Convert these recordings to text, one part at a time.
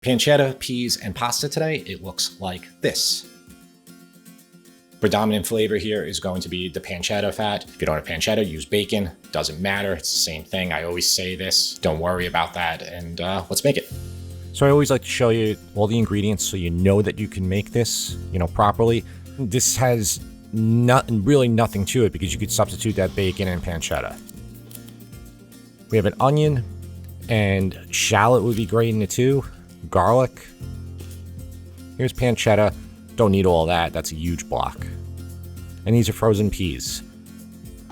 Pancetta, peas, and pasta today, it looks like this. Predominant flavor here is going to be the pancetta fat. If you don't have pancetta, use bacon. Doesn't matter, it's the same thing. I always say this, don't worry about that, and let's make it. So I always like to show you all the ingredients so you know that you can make this, properly. This has really nothing to it because you could substitute that bacon and pancetta. We have an onion, and shallot would be great in it too. Garlic. Here's pancetta. Don't need all that. That's a huge block. And these are frozen peas.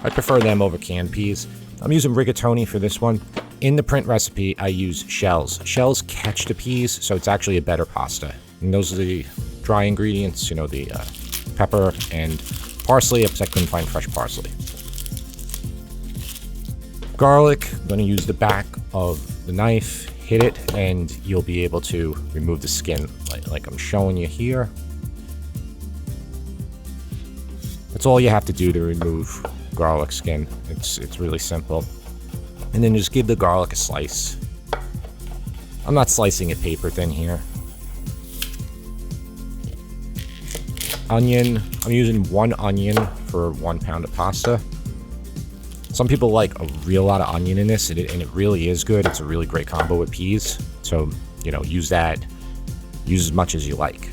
I prefer them over canned peas. I'm using rigatoni for this one. In the print recipe, I use shells. Shells catch the peas, so it's actually a better pasta. And those are the dry ingredients, the pepper and parsley, because I couldn't find fresh parsley. Garlic, I'm going to use the back of the knife, hit it, and you'll be able to remove the skin like I'm showing you here. That's all you have to do to remove garlic skin. It's really simple. And then just give the garlic a slice. I'm not slicing it paper thin here. Onion, I'm using 1 onion for 1 pound of pasta. Some people like a real lot of onion in this, and it really is good. It's a really great combo with peas. So, use that. Use as much as you like.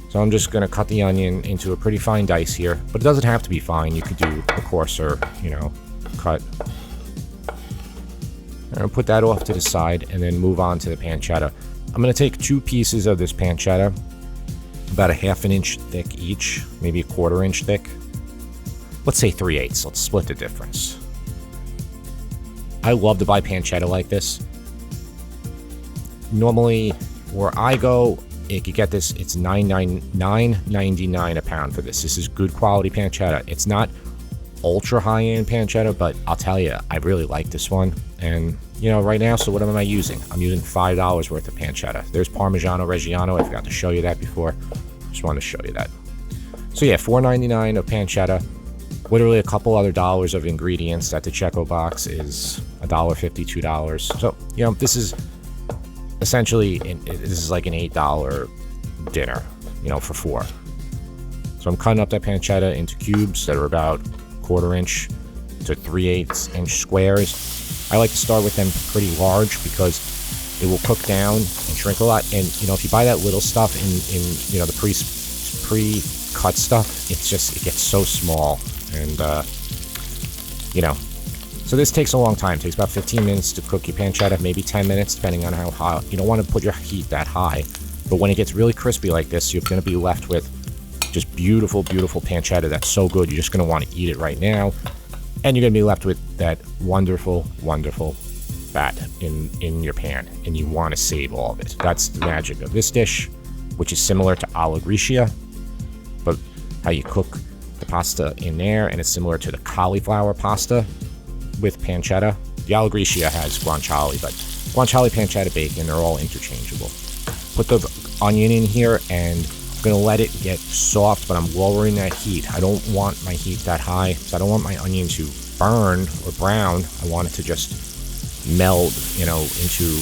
So I'm just going to cut the onion into a pretty fine dice here, but it doesn't have to be fine. You could do a coarser, cut. I'm going to put that off to the side and then move on to the pancetta. I'm going to take 2 pieces of this pancetta, about a 1/2 inch thick each, maybe a 1/4 inch thick. Let's say 3/8. Let's split the difference. I love to buy pancetta like this. Normally, where I go, you could get this, it's $9.99 a pound for this. This is good quality pancetta. It's not ultra high-end pancetta, but I'll tell you, I really like this one. And, right now, so what am I using? I'm using $5 worth of pancetta. There's Parmigiano Reggiano. I forgot to show you that before. Just wanted to show you that. So yeah, $4.99 of pancetta. Literally a couple other dollars of ingredients. At the Checo box is $1.50, $2. So, this is essentially, this is like an $8 dinner, for 4. So I'm cutting up that pancetta into cubes that are about 1/4 inch to 3/8 inch squares. I like to start with them pretty large because it will cook down and shrink a lot. And, if you buy that little stuff in the pre-cut stuff, it gets so small. And, so this takes a long time. It takes about 15 minutes to cook your pancetta, maybe 10 minutes, depending on how hot. You don't want to put your heat that high. But when it gets really crispy like this, you're going to be left with just beautiful, beautiful pancetta that's so good. You're just going to want to eat it right now. And you're going to be left with that wonderful, wonderful fat in your pan. And you want to save all of it. That's the magic of this dish, which is similar to alla gricia, but how you cook the pasta in there, and it's similar to the cauliflower pasta with pancetta. The alla gricia has guanciale, but guanciale, pancetta, bacon, they're all interchangeable. Put the onion in here, and I'm going to let it get soft, but I'm lowering that heat. I don't want my heat that high, so I don't want my onion to burn or brown. I want it to just meld, into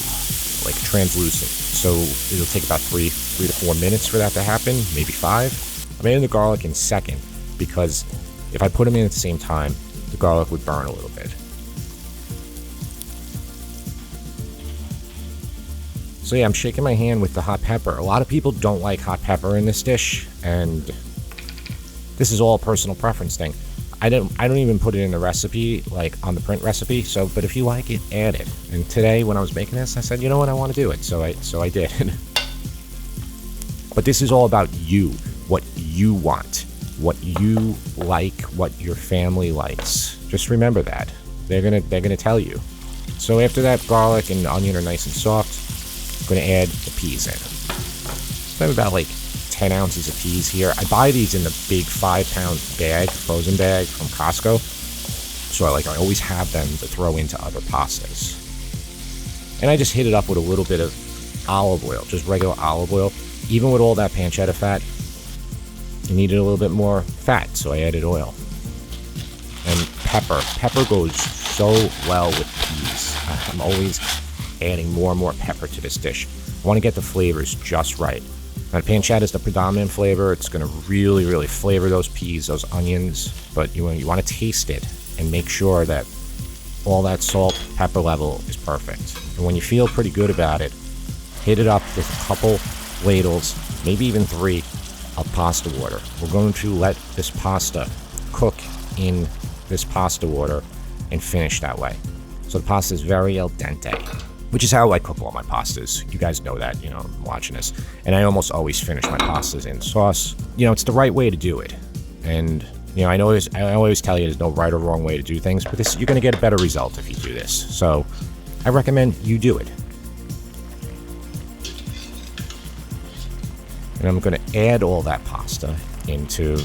like translucent. So it'll take about 3 to 4 minutes for that to happen, maybe 5. I'm adding the garlic in second, because if I put them in at the same time, the garlic would burn a little bit. So yeah, I'm shaking my hand with the hot pepper. A lot of people don't like hot pepper in this dish, and this is all a personal preference thing. I don't even put it in the recipe, like on the print recipe. So, but if you like it, add it. And today, when I was making this, I said, you know what, I want to do it. So I did. But this is all about you, what you want, what you like, what your family likes. Just remember that. They're gonna tell you. So after that garlic and onion are nice and soft, I'm gonna add the peas in. So I have about like 10 ounces of peas here. I buy these in the big 5-pound bag, frozen bag from Costco. So I always have them to throw into other pastas. And I just hit it up with a little bit of olive oil, just regular olive oil. Even with all that pancetta fat, you needed a little bit more fat, so I added oil. And pepper. Pepper goes so well with peas. I'm always adding more and more pepper to this dish. want to get the flavors just right. Now, pancetta is the predominant flavor. It's going to really, really flavor those peas, those onions. But you want to taste it and make sure that all that salt, pepper level is perfect. And when you feel pretty good about it, hit it up with a couple ladles, maybe even 3, of pasta water. We're going to let this pasta cook in this pasta water and finish that way. So the pasta is very al dente, which is how I cook all my pastas. You guys know that, watching this. And I almost always finish my pastas in sauce. It's the right way to do it. And, I always tell you there's no right or wrong way to do things, but you're going to get a better result if you do this. So I recommend you do it. And I'm going to add all that pasta into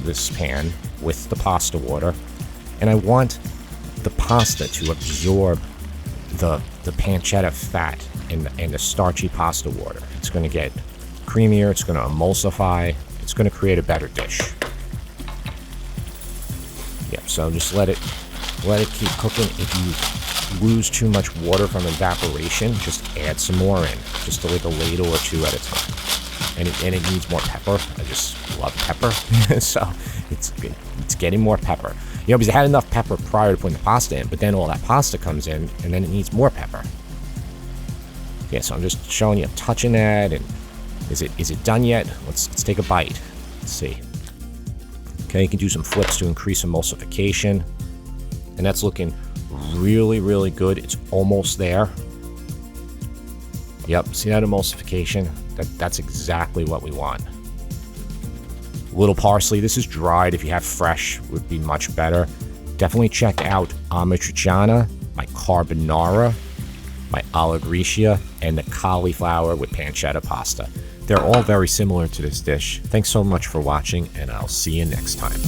this pan with the pasta water. And I want the pasta to absorb the pancetta fat and the starchy pasta water. It's going to get creamier. It's going to emulsify. It's going to create a better dish. Yep, so just let it keep cooking. If you lose too much water from evaporation, just add some more in, just like a ladle or 2 at a time. And it needs more pepper. I just love pepper. So it's getting more pepper. Because it had enough pepper prior to putting the pasta in, but then all that pasta comes in, and then it needs more pepper. Yeah, so I'm just showing you, I'm touching that, and is it done yet? Let's take a bite. Let's see. Okay, you can do some flips to increase emulsification, and that's looking really, really good. It's almost there. Yep, see that emulsification? That's exactly what we want. Little parsley. This is dried. If you have fresh, would be much better. Definitely check out amatriciana, my carbonara, my alla gricia, and the cauliflower with pancetta pasta. They're all very similar to this dish. Thanks so much for watching, and I'll see you next time.